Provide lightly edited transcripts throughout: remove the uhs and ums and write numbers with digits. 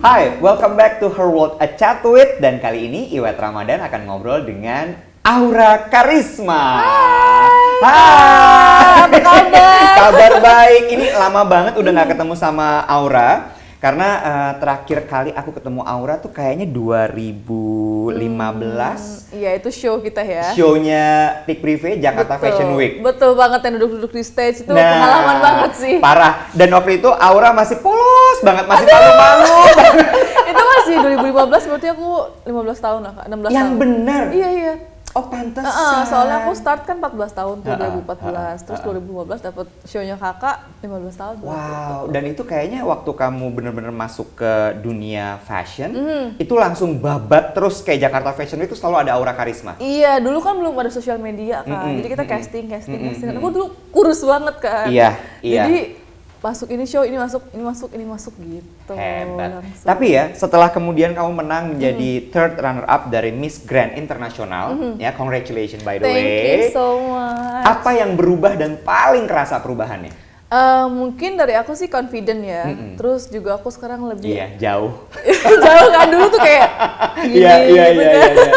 Hai, welcome back to Her World A Chat With. Dan kali ini Iwet Ramadan akan ngobrol dengan Aura Karisma. Hai, apa kabar? Kabar baik. Ini lama banget udah gak ketemu sama Aura. Karena terakhir kali aku ketemu Aura tuh kayaknya 2015. Iya, itu show kita ya. Show-nya Peak Privé Jakarta Fashion Week. Betul banget, yang duduk-duduk di stage itu pengalaman banget sih. Parah. Dan waktu itu Aura masih polos banget, masih malu-malu. Itu masih 2015, berarti aku 15 tahun lah, Kak. 16 Yang tahun. bener. Iya. Oh, pantesan. Soalnya aku start kan 14 tahun tuh, 2014. Terus 2015 dapet show-nya kakak 15 tahun. Wow, dan itu kayaknya waktu kamu bener-bener masuk ke dunia fashion, itu langsung babat terus kayak Jakarta Fashion Week itu selalu ada Aura Karisma. Iya, dulu kan belum ada sosial media kan. Jadi kita casting. Aku dulu kurus banget kan. Iya. Jadi masuk ini show, ini masuk gitu. Hebat. Langsung. Tapi ya, setelah kemudian kamu menang menjadi third runner up dari Miss Grand International, ya congratulations by the way. Thank you so much. Apa yang berubah dan paling kerasa perubahannya? Mungkin dari aku sih confident ya. Terus juga aku sekarang lebih Iya, jauh. jauh kan, dulu tuh kayak gini Iya.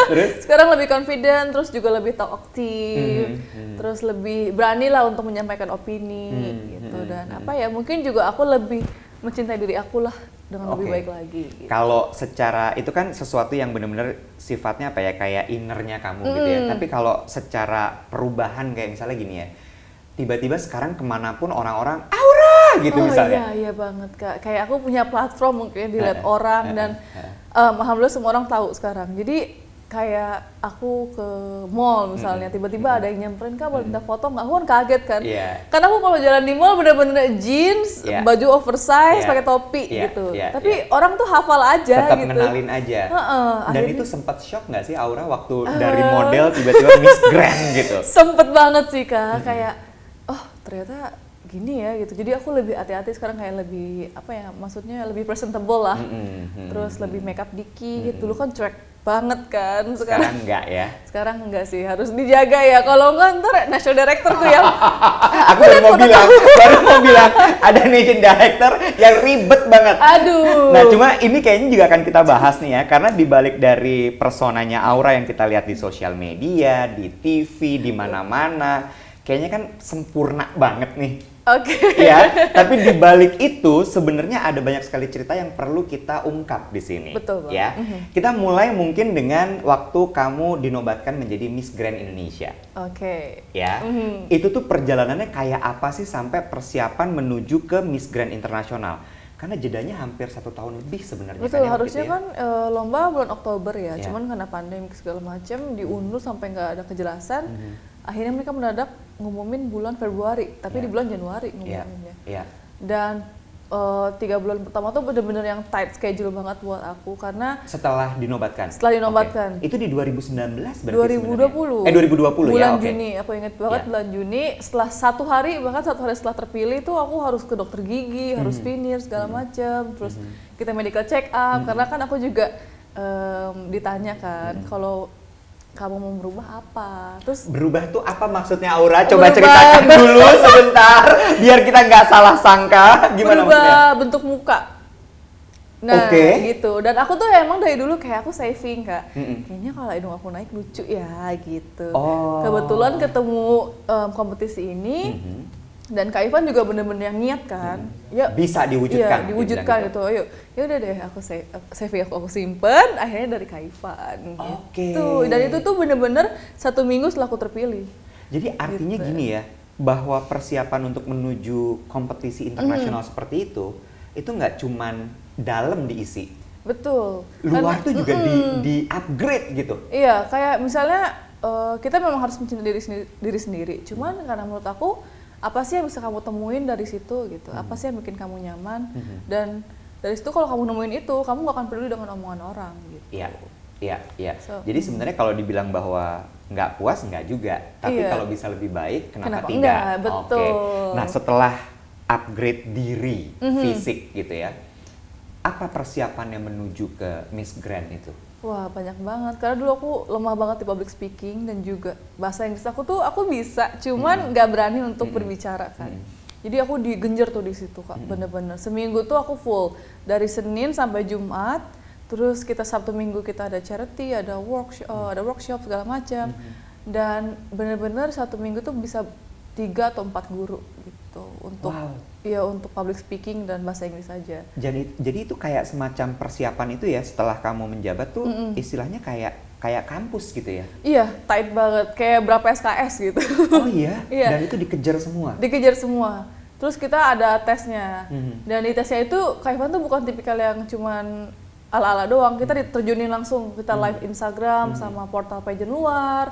Terus sekarang lebih confident, terus juga lebih talkative, terus lebih berani lah untuk menyampaikan opini gitu. Dan apa ya, mungkin juga aku lebih mencintai diri aku lah dengan lebih baik lagi gitu. Kalau secara itu kan sesuatu yang benar-benar sifatnya apa ya, kayak innernya kamu gitu ya. Tapi kalau secara perubahan kayak misalnya gini ya, tiba-tiba sekarang kemanapun orang-orang Aura gitu misalnya. Iya banget Kak. Kayak aku punya platform mungkin dilihat orang dan alhamdulillah semua orang tahu sekarang. Jadi kayak aku ke mall misalnya, tiba-tiba ada yang nyamperin, Kak boleh minta foto nggak? Aku kan kaget kan. Karena aku kalau jalan di mall bener-bener jeans, baju oversize, pakai topi gitu. Tapi orang tuh hafal aja tetap gitu. ngenalin aja. Dan akhirnya, itu sempat shock nggak sih Aura waktu dari model tiba-tiba Miss Grand gitu? Sempet banget sih Kak, kayak oh ternyata gini ya gitu. Jadi aku lebih hati-hati sekarang, kayak lebih apa ya, maksudnya lebih presentable lah. Terus lebih makeup dikit. Dulu kan cuek banget kan. Sekarang enggak ya? Sekarang enggak sih, harus dijaga ya. Kalau enggak ntar national director tuh yang aku baru mau bilang ada nation director yang ribet banget. Aduh. Nah cuma ini kayaknya juga akan kita bahas nih ya, karena dibalik dari personanya Aura yang kita lihat di sosial media, di TV, di mana-mana, kayaknya kan sempurna banget nih. Oke. Ya, tapi di balik itu sebenarnya ada banyak sekali cerita yang perlu kita ungkap di sini. Betul. Ya, kita mulai mungkin dengan waktu kamu dinobatkan menjadi Miss Grand Indonesia. Oke. Ya, itu tuh perjalanannya kayak apa sih sampai persiapan menuju ke Miss Grand Internasional? Karena jedanya hampir 1 tahun lebih sebenarnya. Betul, kan, harusnya gitu ya? kan lomba bulan Oktober ya. Cuman karena pandemi segala macam diundur sampai nggak ada kejelasan. Akhirnya mereka mendadak ngumumin bulan Februari, tapi di bulan Januari ngumuminnya. Dan 3 bulan pertama tuh bener-bener yang tight schedule banget buat aku karena setelah dinobatkan. Itu di 2019 berarti 2020. 2020 bulan ya. Juni, aku inget banget bulan Juni. Setelah 1 hari, bahkan 1 hari setelah terpilih tuh aku harus ke dokter gigi, harus veneer segala macam. Terus kita medical check up karena kan aku juga ditanya kan kalau kamu mau berubah apa? Terus berubah tuh apa maksudnya Aura? Coba ceritakan dulu sebentar biar kita nggak salah sangka. Gimana berubah maksudnya? bentuk muka. Nah gitu. Dan aku tuh emang dari dulu kayak aku saving Kak. Kayaknya kalau hidung aku naik lucu ya gitu. Kebetulan ketemu kompetisi ini. Dan Kak Ivan juga bener-bener yang niat kan, ya bisa diwujudkan. Iya, diwujudkan gitu. Ayo, ya udah deh, aku save aku simpen. Akhirnya dari Kak Ivan. Gitu. Dan itu tuh bener-bener 1 minggu setelah aku terpilih. Jadi artinya gitu. Gini ya, bahwa persiapan untuk menuju kompetisi internasional seperti itu nggak cuman dalam diisi. Betul. Luar tuh juga di upgrade gitu. Iya, kayak misalnya kita memang harus mencintai diri sendiri. Cuman karena menurut aku apa sih yang bisa kamu temuin dari situ gitu, apa sih yang bikin kamu nyaman, dan dari situ kalau kamu nemuin itu, kamu gak akan peduli dengan omongan orang gitu. Iya. Jadi sebenarnya kalau dibilang bahwa nggak puas, nggak juga, tapi kalau bisa lebih baik, kenapa tidak? Enggak, betul. Nah setelah upgrade diri, fisik gitu ya, apa persiapannya menuju ke Miss Grand itu? Wah banyak banget, karena dulu aku lemah banget di public speaking dan juga bahasa Inggris aku bisa, cuman nggak berani untuk berbicara kan. Jadi aku digenjer tuh di situ Kak, bener-bener. Seminggu tuh aku full dari Senin sampai Jumat. Terus kita Sabtu Minggu kita ada charity, ada workshop segala macam. Dan bener-bener 1 minggu tuh bisa 3 atau 4 guru gitu untuk untuk public speaking dan bahasa Inggris saja. Jadi itu kayak semacam persiapan itu ya setelah kamu menjabat tuh istilahnya kayak kampus gitu ya? Iya, tight banget, kayak berapa SKS gitu. Oh iya? Iya. Dan itu dikejar semua? Dikejar semua. Terus kita ada tesnya. Dan di tesnya itu Kak Ivan tuh bukan tipikal yang cuman ala-ala doang, kita diterjunin langsung, kita live Instagram sama portal pageant luar.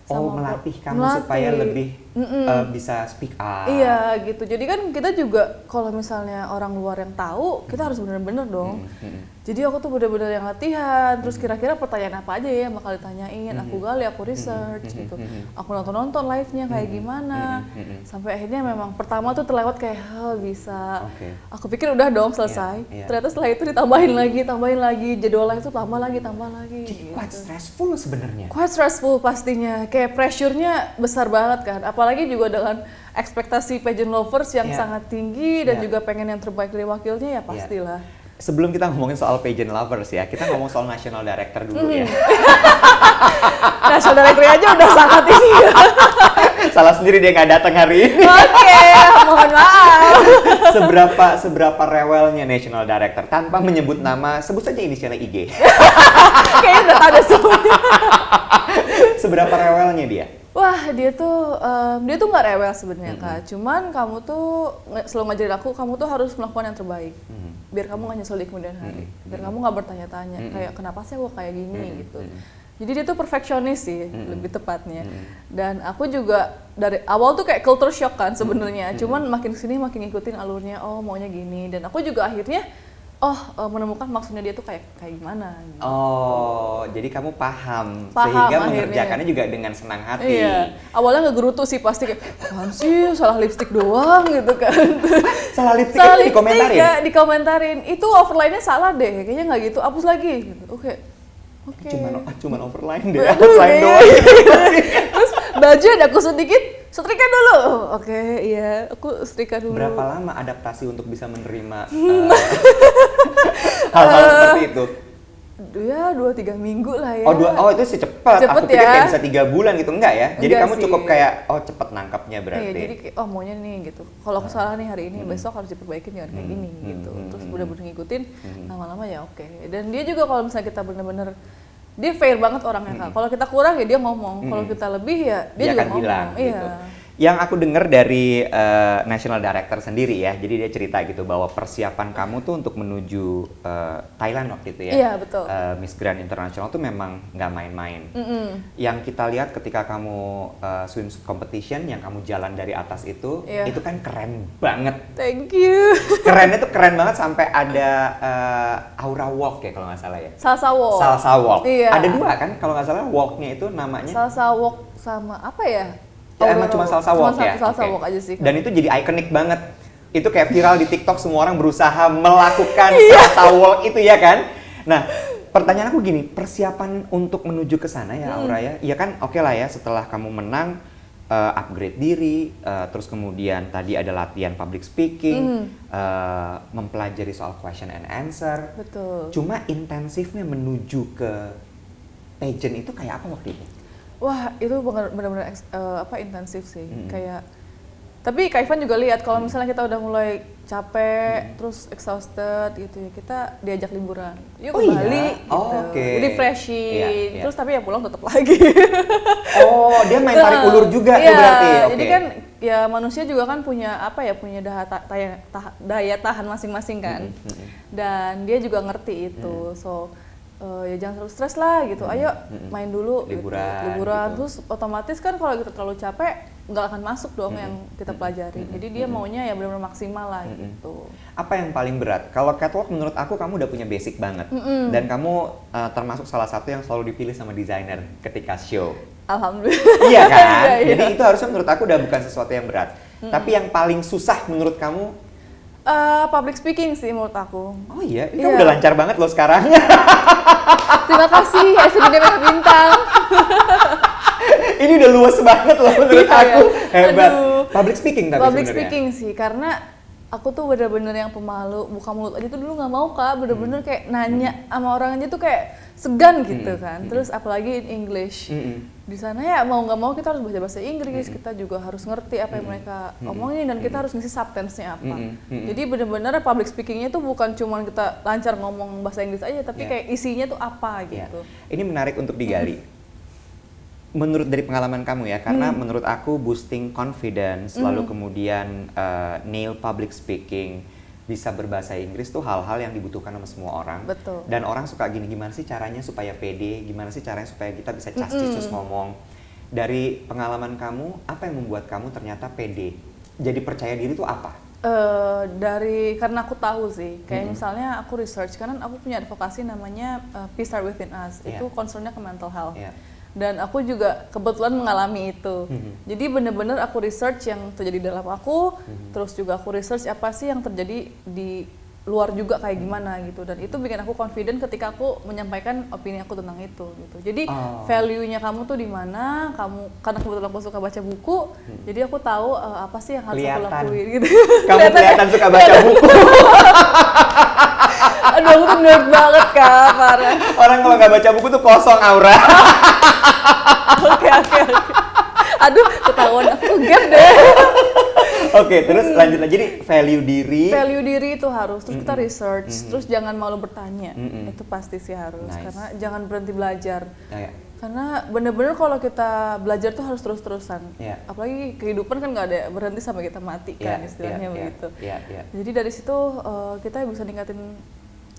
Melatih kamu supaya lebih bisa speak up. Iya gitu, jadi kan kita juga kalau misalnya orang luar yang tahu, kita harus bener-bener dong. Jadi aku tuh bener-bener yang latihan, terus kira-kira pertanyaan apa aja ya yang bakal ditanyain, aku gali, aku research gitu. Aku nonton live-nya kayak gimana, sampai akhirnya memang pertama tuh terlewat kayak bisa. Aku pikir udah dong selesai, ternyata setelah itu tambahin lagi, jadwal live tuh tambah lagi. Jadi quite stressful sebenarnya. Quite stressful pastinya, kayak pressure-nya besar banget kan, apalagi juga dengan ekspektasi pageant lovers yang sangat tinggi dan juga pengen yang terbaik dari wakilnya ya pastilah. Sebelum kita ngomongin soal pageant lovers ya, kita ngomong soal national director dulu ya. National director aja udah sangat ini. Salah sendiri dia nggak datang hari ini. Oke, mohon maaf. Seberapa rewelnya national director tanpa menyebut nama, sebut saja inisialnya IG. Kayaknya udah tahu deh semuanya. Seberapa rewelnya dia? Wah, dia tuh nggak rewel sebenarnya Kak. Cuman kamu tuh selalu ngajarin aku, kamu tuh harus melakukan yang terbaik. Biar kamu nggak nyesel di kemudian hari. Biar kamu nggak bertanya-tanya kayak kenapa sih aku kayak gini gitu. Jadi dia tuh perfeksionis sih, lebih tepatnya. Dan aku juga dari awal tuh kayak culture shock kan sebenarnya. Cuman makin kesini makin ngikutin alurnya. Oh maunya gini. Dan aku juga akhirnya menemukan maksudnya dia tuh kayak gimana gitu. Oh, jadi kamu paham sehingga mengerjakannya juga dengan senang hati. Iya. Awalnya ngegerutu sih pasti kayak, apaan sih salah lipstick doang gitu kan. Salah lipstick dikomentarin? Ya, dikomentarin. Itu overline-nya salah deh, kayaknya nggak gitu, hapus lagi gitu. Oke. Cuman overline deh, overline doang. Terus baju ada kusut dikit, setrika dulu. Oke, iya, aku setrika dulu. Berapa lama adaptasi untuk bisa menerima hal-hal seperti itu? Ya 2-3 minggu lah ya. Itu sih cepet. Aku pikir ya. kayak bisa 3 bulan gitu, enggak ya? Jadi enggak kamu sih. cukup kayak cepet nangkapnya berarti. Iya, jadi kayak maunya nih gitu. Kalau aku salah nih hari ini, besok harus diperbaikin dengan kayak gini gitu. Terus bener-bener ngikutin, lama-lama ya oke. Dan dia juga kalau misalnya kita bener-bener dia fair banget orangnya Kak. Kalau kita kurang ya dia ngomong, kalau kita lebih ya dia juga akan ngomong. bilang, Iya. gitu. Yang aku dengar dari national director sendiri ya, jadi dia cerita gitu bahwa persiapan kamu tuh untuk menuju Thailand waktu itu ya. Iya betul. Miss Grand International tuh memang nggak main-main. Yang kita lihat ketika kamu swimsuit competition, yang kamu jalan dari atas itu kan keren banget. Thank you. Kerennya tuh keren banget sampai ada aura walk ya kalau nggak salah ya. Salsa walk. Salsa walk. Iya. Ada 2 kan kalau nggak salah walknya itu namanya. Salsa walk sama apa ya? Ya, emang cuma salsa walk ya? Salsa walk aja sih. Dan itu jadi ikonik banget. Itu kayak viral di TikTok, semua orang berusaha melakukan salsa walk itu ya kan? Nah, pertanyaan aku gini, persiapan untuk menuju ke sana ya Aura ya? Ya kan oke lah ya setelah kamu menang, upgrade diri, terus kemudian tadi ada latihan public speaking, mempelajari soal question and answer. Betul. Cuma intensifnya menuju ke pageant itu kayak apa waktu itu? Wah, itu benar-benar intensif sih. Kayak tapi Kak Ivan juga lihat kalau misalnya kita udah mulai capek, terus exhausted gitu ya, kita diajak liburan. Yuk ke Bali gitu. Refreshing. Terus tapi ya pulang tetap lagi. Dia main tarik ulur juga tuh berarti. Jadi kan ya manusia juga kan punya punya daya tahan masing-masing kan. Dan dia juga ngerti itu. So ya jangan terlalu stres lah gitu, ayo main dulu liburan gitu. Terus otomatis kan kalau kita terlalu capek nggak akan masuk dong yang kita pelajari. Jadi dia maunya ya benar-benar maksimal lah gitu. Apa yang paling berat? Kalau catwalk menurut aku kamu udah punya basic banget dan kamu termasuk salah satu yang selalu dipilih sama desainer ketika show. Alhamdulillah. Iya kan? Jadi itu harusnya menurut aku udah bukan sesuatu yang berat. Tapi yang paling susah menurut kamu? Public speaking sih menurut aku. Oh iya, ini udah lancar banget loh sekarang. Terima kasih SCBD Merah Bintang. Ini udah luas banget loh menurut aku. Hebat. Public speaking tapi Public sebenarnya. speaking sih, karena aku tuh bener-bener yang pemalu, buka mulut aja tuh dulu nggak mau Kak, bener-bener kayak nanya sama orang aja tuh kayak segan gitu kan. Terus apalagi in English. Di sana ya mau nggak mau kita harus baca bahasa Inggris, kita juga harus ngerti apa yang mereka omongin dan kita harus ngisi substance-nya apa. Jadi bener-bener public speaking-nya tuh bukan cuma kita lancar ngomong bahasa Inggris aja, tapi kayak isinya tuh apa gitu. Ini menarik untuk digali. Menurut dari pengalaman kamu ya, karena menurut aku boosting confidence, lalu kemudian nail public speaking, bisa berbahasa Inggris tuh hal-hal yang dibutuhkan sama semua orang. Betul. Dan orang suka gini, gimana sih caranya supaya pede, gimana sih caranya supaya kita bisa cas-cicus ngomong. Dari pengalaman kamu, apa yang membuat kamu ternyata pede? Jadi percaya diri tuh apa? Karena aku tahu sih, kayak misalnya aku research, karena aku punya advokasi namanya Peace Start Within Us, itu concernnya ke mental health. Dan aku juga kebetulan mengalami itu. Jadi bener-bener aku research yang terjadi dalam aku, terus juga aku research apa sih yang terjadi di luar juga kayak gimana gitu. Dan itu bikin aku confident ketika aku menyampaikan opini aku tentang itu gitu. Jadi value-nya kamu tuh di mana? Karena kebetulan aku suka baca buku, jadi aku tahu apa sih yang harus aku lakuin gitu. Kamu kelihatan suka baca buku. Aduh, aku tuh nerd banget Kak, parah. Orang kalau nggak baca buku tuh kosong aura. Oke. Aduh, ketahuan aku gap deh. Oke, terus lanjut lagi. Jadi value diri itu harus, terus kita research, terus jangan malu bertanya. Itu pasti sih harus, karena jangan berhenti belajar. Karena bener-bener kalau kita belajar tuh harus terus-terusan. Apalagi kehidupan kan nggak ada berhenti sampai kita mati kan, istilahnya begitu. Jadi dari situ kita bisa ningkatin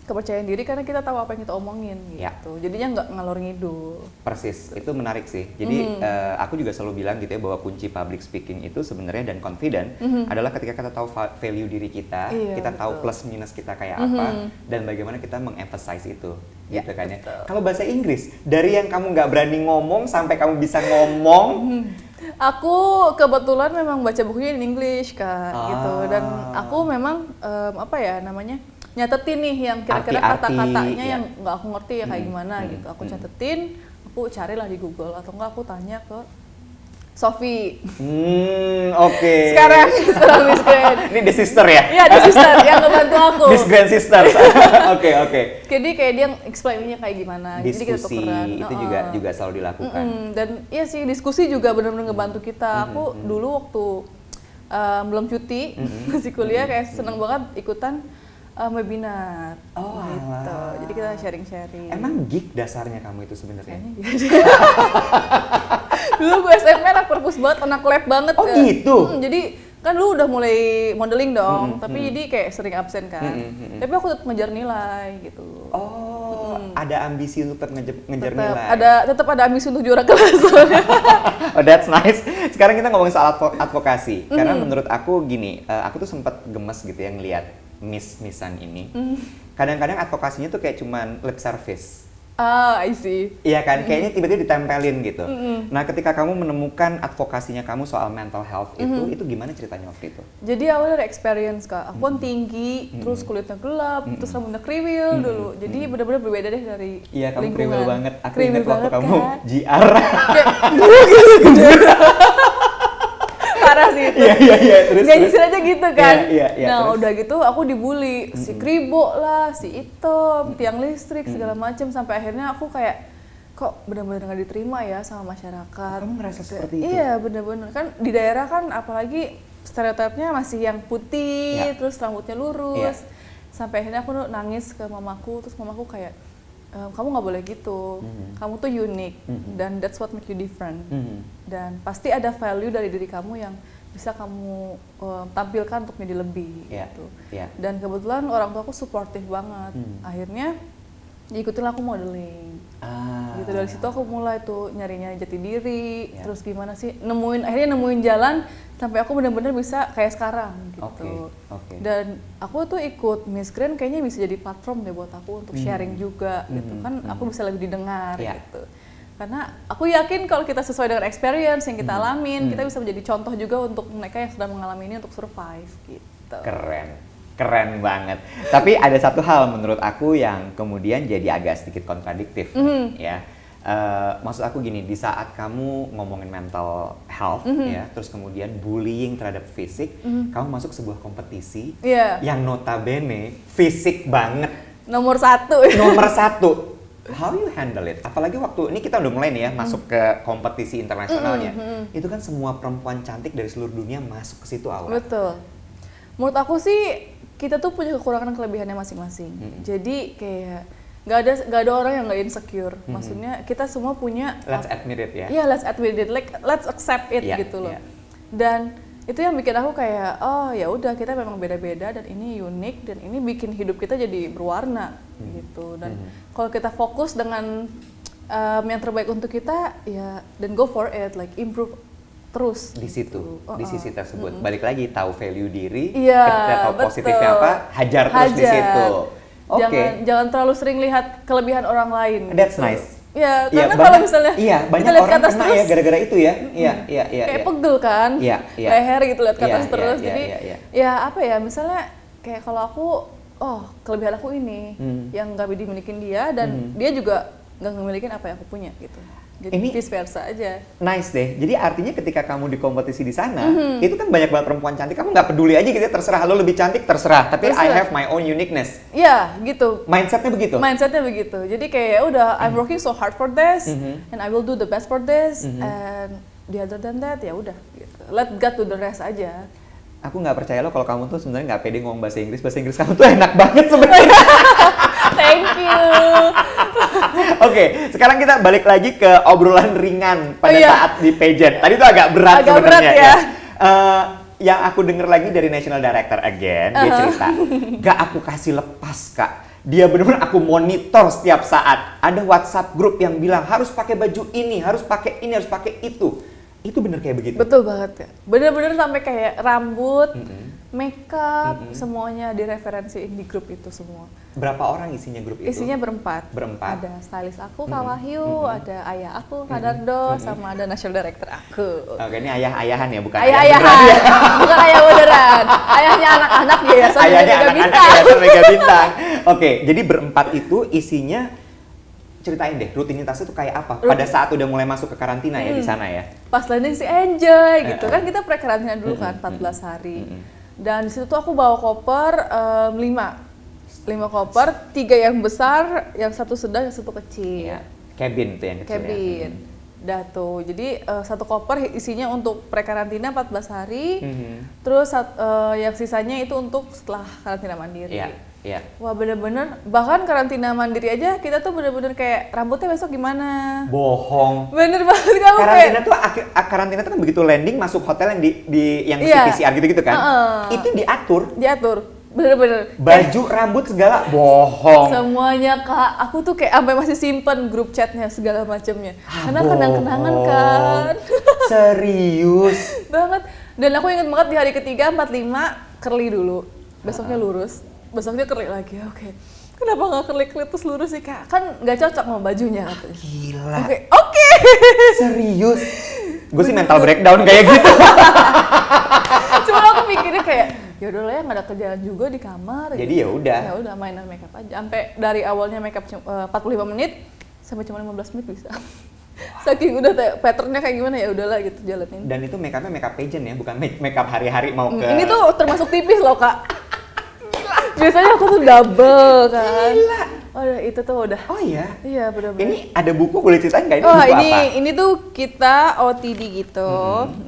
kepercayaan diri karena kita tahu apa yang kita omongin gitu. Jadinya nggak ngalor ngidul. Persis, itu menarik sih. Jadi aku juga selalu bilang gitu ya, bahwa kunci public speaking itu sebenarnya dan confident adalah ketika kita tahu value diri kita, kita tahu plus minus kita kayak apa, dan bagaimana kita mengemphasize itu. Gitu kan ya. Kalau bahasa Inggris, dari yang kamu nggak berani ngomong sampai kamu bisa ngomong. Aku kebetulan memang baca bukunya in English Kak, gitu. Dan aku memang nyatetin nih yang kira-kira kata-katanya yang nggak aku ngerti ya kayak gimana gitu. Aku catetin, aku carilah di Google atau enggak aku tanya ke Sophie. Oke. Sekarang Miss Grand. Ini the sister ya? Iya, the sister yang ngebantu aku. Miss Grand sister. Oke. Jadi kayak dia explain-nya kayak gimana. Diskusi, jadi kita tukeran. Itu juga selalu dilakukan. Dan iya sih, diskusi juga benar-benar ngebantu kita. Aku dulu waktu belum cuti, masih kuliah kayak seneng banget ikutan webinar. Gitu. Jadi kita sharing-sharing. Emang geek dasarnya kamu itu sebenarnya? Dulu gue SMP anak perpus banget, anak lab banget. Oh gitu? Jadi kan lu udah mulai modeling dong, tapi jadi kayak sering absen kan. Tapi aku tetap ngejar nilai gitu. Ada ambisi untuk tetap ngejar nilai? Tetap ada ambisi untuk juara kelas. Oh, that's nice. Sekarang kita ngomongin soal advokasi. Karena menurut aku gini, aku tuh sempat gemes gitu ya ngeliat miss-missan ini. Kadang-kadang advokasinya tuh kayak cuman lip service. I see. Iya kan, kayaknya tiba-tiba ditempelin gitu. Nah, ketika kamu menemukan advokasinya kamu soal mental health itu gimana ceritanya waktu itu? Jadi awalnya dari experience Kak, aku kan tinggi, terus kulitnya gelap, terus rambutnya kriwil dulu. Jadi benar-benar berbeda deh dari lingkungan. Iya, kamu kriwil banget. Aku ingat waktu banget, kamu kan? GR. Parah sih itu. Iya, terus. Gak nyisir aja gitu kan. Iya, nah, terus? udah gitu aku dibully, si kribo lah, si item, tiang listrik segala macem, sampai akhirnya aku kayak kok benar-benar nggak diterima ya sama masyarakat. Kamu ngerasa seperti itu? Iya, benar-benar kan di daerah kan apalagi stereotipnya masih yang putih, terus rambutnya lurus. Sampai akhirnya aku nangis ke mamaku, terus mamaku kayak kamu nggak boleh gitu, kamu tuh unik dan that's what make you different. Dan pasti ada value dari diri kamu yang bisa kamu tampilkan untuk menjadi lebih gitu. Dan kebetulan orang tua aku supportive banget. Akhirnya diikutin aku modeling. Gitu, dari situ aku mulai tuh nyari-nyari jati diri, terus gimana sih akhirnya nemuin jalan sampai aku benar-benar bisa kayak sekarang gitu. Dan aku tuh ikut Miss Grand kayaknya bisa jadi platform deh buat aku untuk sharing juga gitu kan, aku bisa lebih didengar gitu. Karena aku yakin kalau kita sesuai dengan experience yang kita alamin, kita bisa menjadi contoh juga untuk mereka yang sedang mengalami ini untuk survive gitu. Keren banget. Tapi ada satu hal menurut aku yang kemudian jadi agak sedikit kontradiktif ya. Maksud aku gini, di saat kamu ngomongin mental health ya, terus kemudian bullying terhadap fisik, kamu masuk sebuah kompetisi yang notabene fisik banget. Nomor 1. Nomor 1. How you handle it? Apalagi waktu ini kita udah mulai nih ya masuk ke kompetisi internasionalnya. Itu kan semua perempuan cantik dari seluruh dunia masuk ke situ, Aura. Betul. Menurut aku sih kita tuh punya kekurangan kelebihannya masing-masing. Jadi kayak nggak ada orang yang nggak insecure. Maksudnya kita semua punya. Let's admit it ya. Iya, let's admit it. Like let's accept it gitu loh. Dan itu yang bikin aku kayak oh ya udah kita memang beda-beda dan ini unik dan ini bikin hidup kita jadi berwarna gitu. Dan kalau kita fokus dengan yang terbaik untuk kita ya then go for it, like improve terus di situ, di sisi tersebut. Balik lagi tahu value diri, iya, ketika tahu positifnya apa, hajar terus di situ. Jangan terlalu sering lihat kelebihan orang lain. That's gitu. nice. Ya, karena kalau misalnya banyak orang kena ya gara-gara itu ya. Kayak pegel kan, leher gitu lihat ke atas terus. Jadi ya apa ya, misalnya kayak kalau aku, kelebihan aku ini yang nggak dimilikin dia dan dia juga nggak memilikin apa yang aku punya gitu. Jadi ini vice versa aja. Nice deh. Jadi artinya ketika kamu di kompetisi di sana, itu kan banyak banget perempuan cantik. Kamu nggak peduli aja gitu, terserah lo lebih cantik, terserah. Tapi I have my own uniqueness. Iya, gitu. Mindsetnya begitu. Mindsetnya begitu. Jadi kayak ya udah, I'm working so hard for this, and I will do the best for this, and the other than that ya udah. Gitu. Let God do the rest aja. Aku nggak percaya lo kalau kamu tuh sebenarnya nggak pede ngomong bahasa Inggris. Bahasa Inggris kamu tuh enak banget sebenarnya. Thank you. Oke, sekarang kita balik lagi ke obrolan ringan pada saat di pageant. Tadi itu agak berat sebenarnya. Ya. Yang aku denger lagi dari National Director again, dia cerita, gak aku kasih lepas Kak. Dia bener-bener aku monitor setiap saat. Ada WhatsApp grup yang bilang harus pakai baju ini, harus pakai ini, harus pakai itu. Itu bener kayak begitu? Betul banget ya. Bener-bener sampai kayak rambut, makeup, semuanya direferensiin di grup itu semua. Berapa orang isinya grup itu? Isinya berempat. Berempat? Ada stylist aku, Kak Wahyu, ada ayah aku, Kak Dardo, sama ada national director aku. Oke, ini ayah-ayahan ya, bukan ayah-ayahan. Bukan ayah beneran. Ayahnya anak-anak ya, ayahnya anak-anak ya, Mega Bintang. Oke, jadi berempat itu isinya, ceritain deh rutinitasnya tuh kayak apa pada saat udah mulai masuk ke karantina ya di sana ya. Pas landing sih enjoy gitu kan, kita pre-karantina dulu kan 14 hari. Dan di situ tuh aku bawa koper 5 koper, 3 yang besar, yang 1 sedang, yang 1 kecil. Cabin tuh yang kecil. Cabin. Dah tuh. Jadi 1 koper isinya untuk pre-karantina 14 hari. Terus yang sisanya itu untuk setelah karantina mandiri. Iya. Wah bener-bener, bahkan karantina mandiri aja kita tuh bener-bener kayak rambutnya besok gimana? Bohong. Bener banget kamu karantina tuh karantina tuh kan begitu landing masuk hotel yang yang PCR gitu-gitu kan? Itu diatur. Bener-bener. Baju, rambut segala bohong. Semuanya Kak, aku tuh kayak sampai masih simpen grup chatnya segala macamnya. Karena kenang-kenangan kan. Serius. Banget. Dan aku inget banget di hari ketiga 45 curly dulu. Besoknya lurus. Besoknya curly lagi, oke. Kenapa nggak curly terus lurus sih Kak? Kan nggak cocok sama bajunya katanya. Gila. Oke. Serius. Gue sih mental breakdown kayak gitu. Cuma aku mikirnya kayak, yaudah lah ya nggak ada kerjaan juga di kamar. Jadi ya udah. Ya udah mainan makeup aja. Sampai dari awalnya makeup 45 menit sampai cuma 15 menit bisa. Saking udah patternnya kayak gimana ya udahlah gitu jalanin. Dan itu makeupnya makeup pageant ya, bukan makeup hari-hari mau ke. Ini tuh termasuk tipis loh Kak. Biasanya aku tuh double kan. Gila. Oh itu tuh udah. Oh iya? Iya benar-benar. Ini ada buku, boleh ceritain nggak ini buku apa? Ini tuh kita OTD gitu.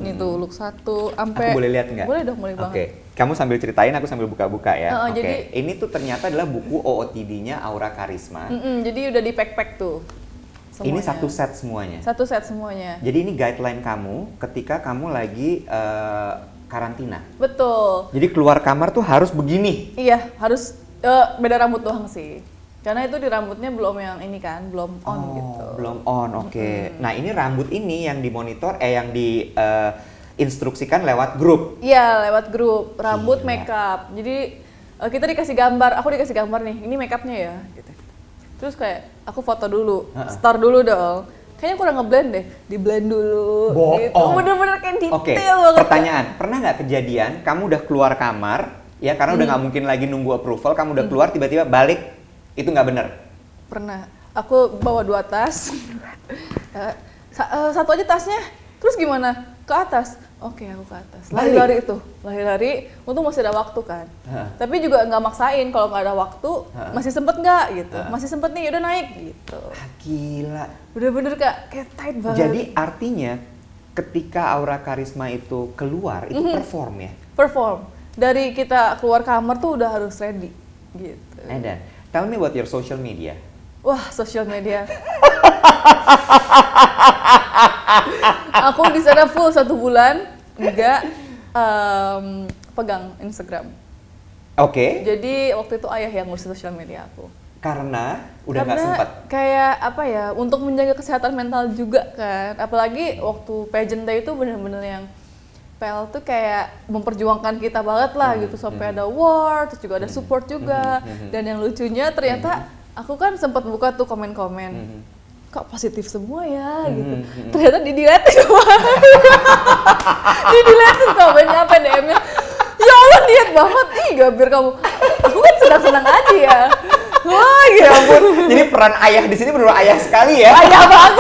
Ini tuh look 1 sampai. Aku boleh lihat nggak? Boleh dong, boleh banget. Oke. Kamu sambil ceritain, aku sambil buka-buka ya. Oke. Jadi, ini tuh ternyata adalah buku OOTD-nya Aura Karisma. Jadi udah di pack tuh. Semuanya. Ini satu set semuanya? Satu set semuanya. Jadi ini guideline kamu ketika kamu lagi karantina. Betul. Jadi keluar kamar tuh harus begini. Iya, harus beda rambut doang sih. Karena itu di rambutnya belum yang ini kan, belum on gitu. Belum on, oke. Nah, ini rambut ini yang dimonitor yang di instruksikan lewat grup. Iya, lewat grup. Rambut, makeup. Jadi kita dikasih gambar, aku dikasih gambar nih, ini makeupnya ya gitu. Terus kayak aku foto dulu, store dulu dong. Kayaknya kurang ngeblend deh, di blend dulu. Gitu. Bener-bener kayak detail banget. Pertanyaan, pernah nggak kejadian kamu udah keluar kamar, ya karena udah nggak mungkin lagi nunggu approval, kamu udah keluar tiba-tiba balik, itu nggak bener? Pernah. Aku bawa 2 tas. Satu aja tasnya. Terus gimana? Ke atas. Oke, aku ke atas. Lari-lari itu. Lari-lari. Untung masih ada waktu kan. Tapi juga nggak maksain kalau nggak ada waktu. Masih sempet nggak gitu. Masih sempet nih, udah naik gitu. Gila. Bener-bener kayak tight banget. Jadi artinya ketika Aura Karisma itu keluar, itu perform ya? Perform. Dari kita keluar kamar tuh udah harus ready gitu. And then, tell me about your social media. Wah, sosial media. Aku di sana full 1 bulan enggak pegang Instagram. Oke. Jadi waktu itu ayah yang ngurus sosial media aku. Karena udah nggak sempat. Kayak apa ya, untuk menjaga kesehatan mental juga kan. Apalagi waktu pageant day itu bener-bener yang PL tuh kayak memperjuangkan kita banget lah gitu, sampai ada award, terus juga ada support juga. Dan yang lucunya ternyata aku kan sempat buka tuh komen-komen. Kok positif semua ya gitu. Ternyata di-delete semua. Di-delete komennya apa DM-nya. Ya Allah, niat banget. Ih, Gabir kamu. Aku kan senang-senang aja ya. Wah, gitu. Ya ampun. Jadi peran ayah di sini benar ayah sekali ya. Ayah banget.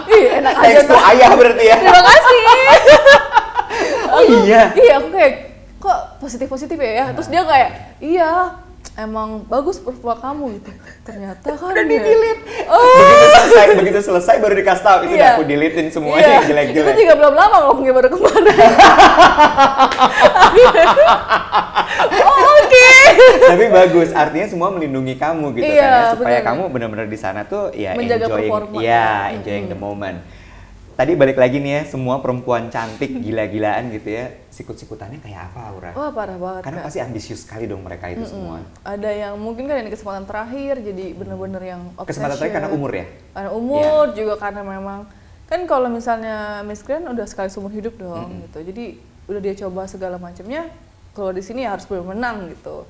Ih, enak aja. Thanks to ayah berarti ya. Terima kasih. Oh iya. Iya, aku kayak kok positif-positif ya. Terus dia kayak, iya, emang bagus performa kamu gitu. Ternyata kan Udah dia di-delete. Oh. Begitu selesai baru dikasih tahu itu Iya. udah aku deletein semuanya Iya. yang jelek-jelek. Itu juga belum lama ngomongnya baru kemarin. Oh, oke. Tapi bagus, artinya semua melindungi kamu gitu Iya, kan ya, supaya bener. kamu benar-benar di sana tuh ya Menjaga enjoying, performa. ya enjoying the moment. Tadi balik lagi nih ya, semua perempuan cantik gila-gilaan gitu ya, sikut-sikutannya kayak apa Aura? Wah, parah banget. Karena Kak. pasti ambisius sekali dong mereka itu semua. Ada yang mungkin kan ini kesempatan terakhir, jadi bener-bener yang Kesempatan terakhir karena umur ya? Karena umur, juga karena memang kan kalau misalnya Miss Grand udah sekali seumur hidup dong gitu. Jadi udah dia coba segala macamnya. Kalau di sini harus benar menang gitu.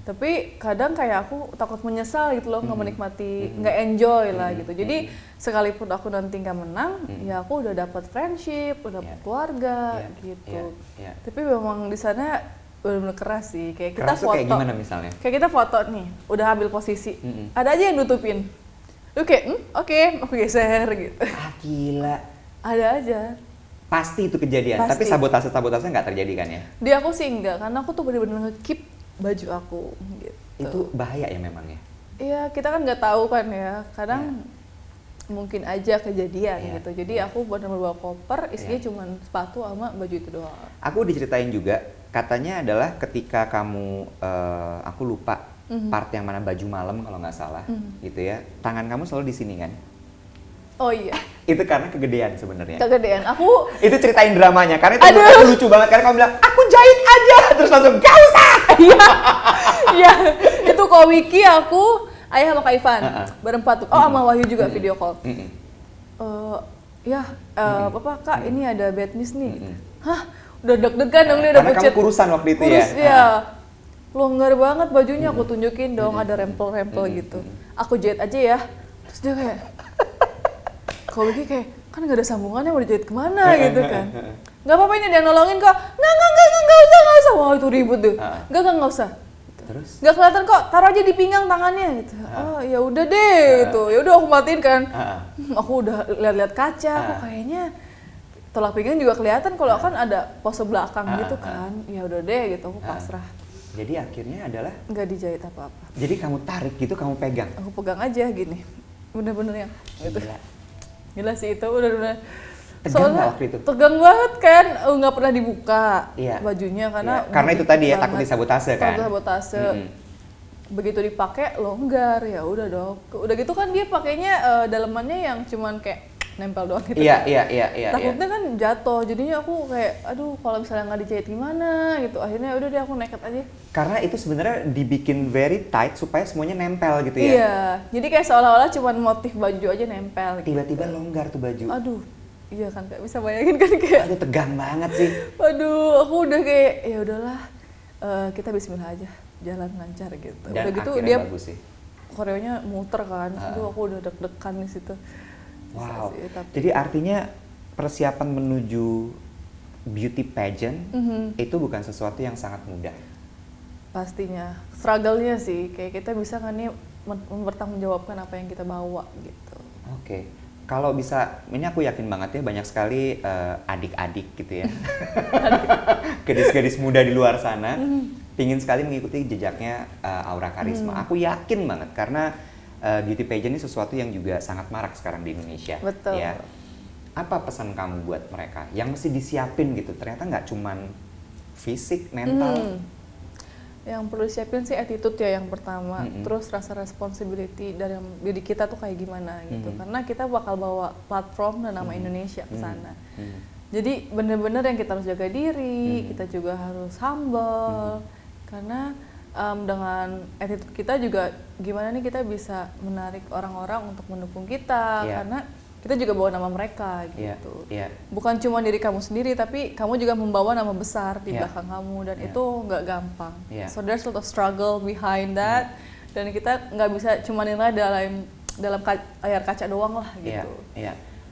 Tapi kadang kayak aku takut menyesal gitu loh, nggak menikmati, nggak enjoy lah gitu. Jadi sekalipun aku nanti nggak menang, ya aku udah dapat friendship, udah dapat keluarga gitu. Tapi memang di sana benar-benar keras sih. Kayak kita Keras tuh foto. kayak gimana misalnya? Kayak kita foto nih, udah ambil posisi, ada aja yang nutupin. Lu kayak, oke, aku geser gitu. Ah gila. Ada aja. Pasti itu kejadian, tapi Pasti. sabotase-sabotase nggak terjadi kan ya? Di aku sih enggak, karena aku tuh bener-bener nge-keep baju aku gitu. Itu bahaya ya memang ya? Iya, kita kan nggak tahu kan ya. Kadang mungkin aja kejadian gitu. Jadi aku bener-bener bawa koper, isinya cuma sepatu sama baju itu doang. Aku diceritain juga, katanya adalah ketika kamu, aku lupa part yang mana baju malam kalau nggak salah, gitu ya. Tangan kamu selalu di sini kan? Oh iya, Itu karena kegedean sebenarnya. kegedean. Aku Itu ceritain dramanya, karena itu menurut aku lucu banget karena kamu bilang, aku jahit aja, terus langsung gak usah. iya, itu Ko Wiki, aku, Ayah sama Kak Ivan, berempat tuh. Oh, sama Wahyu juga video call. Apa Kak, ini ada bad news nih. Gitu. Hah, udah deg-degan dong, dia udah Karena kamu pucet. kurusan waktu itu Kurus, ya. ya. Longgar banget bajunya, aku tunjukin dong, ada rempel-rempel gitu. Aku jahit aja ya. Terus dia kayak, kalau Wiki kayak, kan gak ada sambungannya, mau dijahit kemana gitu kan. Gak apa-apa, ini dia nolongin kok. Nggak usah. Wah, itu ribut tuh. Nggak usah. Terus? Nggak kelihatan kok, taruh aja di pinggang tangannya gitu. Oh ya udah deh gitu. Ya udah aku matiin kan. Aku udah lihat-lihat kaca, kok kayaknya tolak pinggang juga kelihatan kalau kan ada pose belakang gitu kan. Ya udah deh gitu, aku pasrah. Jadi akhirnya adalah, Nggak dijahit apa-apa. jadi kamu tarik gitu, kamu pegang. Aku pegang aja gini. Bener-bener yang gitu. Gila. Gila sih itu bener-bener. Tegang nggak waktu itu? Tegang banget kan, nggak pernah dibuka bajunya karena itu tadi ya, takut disabotase kan? Takut sabotase. Begitu dipakai longgar, ya udah dong. Udah gitu kan dia pakainya dalemannya yang cuman kayak nempel doang gitu. Iya. Takutnya kan jatuh, jadinya aku kayak, aduh kalau misalnya nggak dijahit gimana gitu. Akhirnya udah deh aku nekat aja. Karena itu sebenarnya dibikin very tight supaya semuanya nempel gitu ya? Iya, jadi kayak seolah-olah cuman motif baju aja nempel. Tiba-tiba longgar tuh baju. Aduh, iya kan Kak, bisa bayangin kan kayak. Aduh tegang banget sih. Aduh, aku udah kayak ya udahlah, kita bismillah aja, jalan lancar gitu. Dan udah gitu akhirnya dia bagus sih. koreonya muter kan, aduh aku udah deg-degan di situ. Wow. Sih, tapi, Jadi artinya persiapan menuju beauty pageant itu bukan sesuatu yang sangat mudah. pastinya struggle-nya sih, kayak kita bisa nggak nih mempertanggungjawabkan apa yang kita bawa gitu. Oke. Kalau bisa, ini aku yakin banget ya banyak sekali adik-adik gitu ya, gadis-gadis muda di luar sana, pingin sekali mengikuti jejaknya Aura Karisma. Aku yakin banget karena beauty pageant ini sesuatu yang juga sangat marak sekarang di Indonesia. Betul. Ya. Apa pesan kamu buat mereka yang mesti disiapin gitu? Ternyata nggak cuman fisik, mental. Yang perlu disiapin sih attitude ya yang pertama, terus rasa responsibility dari diri kita tuh kayak gimana gitu, karena kita bakal bawa platform dan nama Indonesia ke sana. Jadi bener-bener yang kita harus jaga diri, kita juga harus humble, karena dengan attitude kita juga gimana nih kita bisa menarik orang-orang untuk mendukung kita, karena kita juga bawa nama mereka gitu. Bukan cuma diri kamu sendiri, tapi kamu juga membawa nama besar di belakang kamu, dan itu nggak gampang. So there's a lot of struggle behind that, dan kita nggak bisa cuma nilai dalam layar kaca doang lah gitu.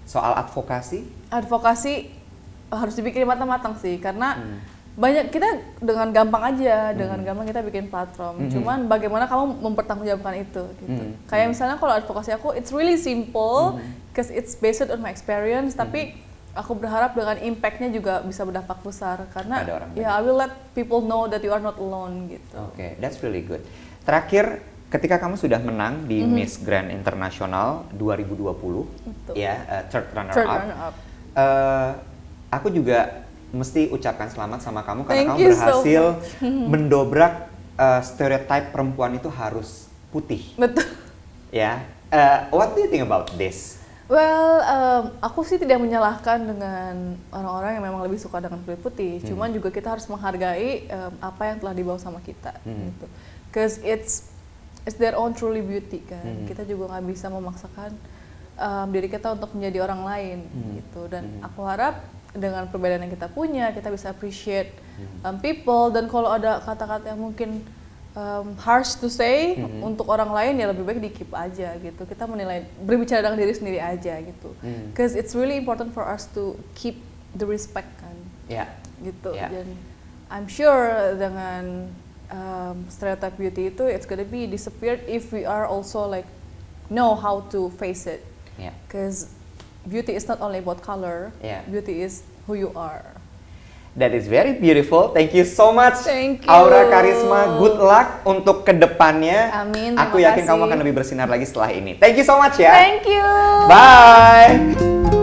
Soal advokasi? Advokasi harus dibikin matang-matang sih, karena banyak kita dengan gampang aja, dengan gampang kita bikin platform. Cuman bagaimana kamu mempertanggungjawabkan itu gitu. Kayak misalnya kalau advokasi aku, it's really simple, because it's based on my experience. Tapi aku berharap dengan impact-nya juga bisa berdampak besar, karena I will let people know that you are not alone gitu. Oke, that's really good. Terakhir, ketika kamu sudah menang di Miss Grand International 2020, third runner up. Aku juga mesti ucapkan selamat sama kamu karena kamu berhasil mendobrak stereotype perempuan itu harus putih. Betul. Ya, what do you think about this? Well, aku sih tidak menyalahkan dengan orang-orang yang memang lebih suka dengan kulit putih. Cuman juga kita harus menghargai apa yang telah dibawa sama kita. Gitu. Cause it's their own truly beauty kan. Kita juga nggak bisa memaksakan diri kita untuk menjadi orang lain gitu. Dan aku harap dengan perbedaan yang kita punya, kita bisa appreciate people, dan kalau ada kata-kata yang mungkin harsh to say untuk orang lain, ya lebih baik di-keep aja gitu. Kita menilai, berbicara dengan diri sendiri aja gitu. Because it's really important for us to keep the respect kan. Gitu. Dan I'm sure dengan stereotype beauty itu it's gonna be disappeared if we are also like know how to face it. Because beauty is not only about color, beauty is who you are. That is very beautiful. Thank you so much, Thank you. Aura Karisma. Good luck untuk kedepannya. Amin. Aku yakin kamu akan lebih bersinar lagi setelah ini. Thank you so much ya. Thank you. Bye.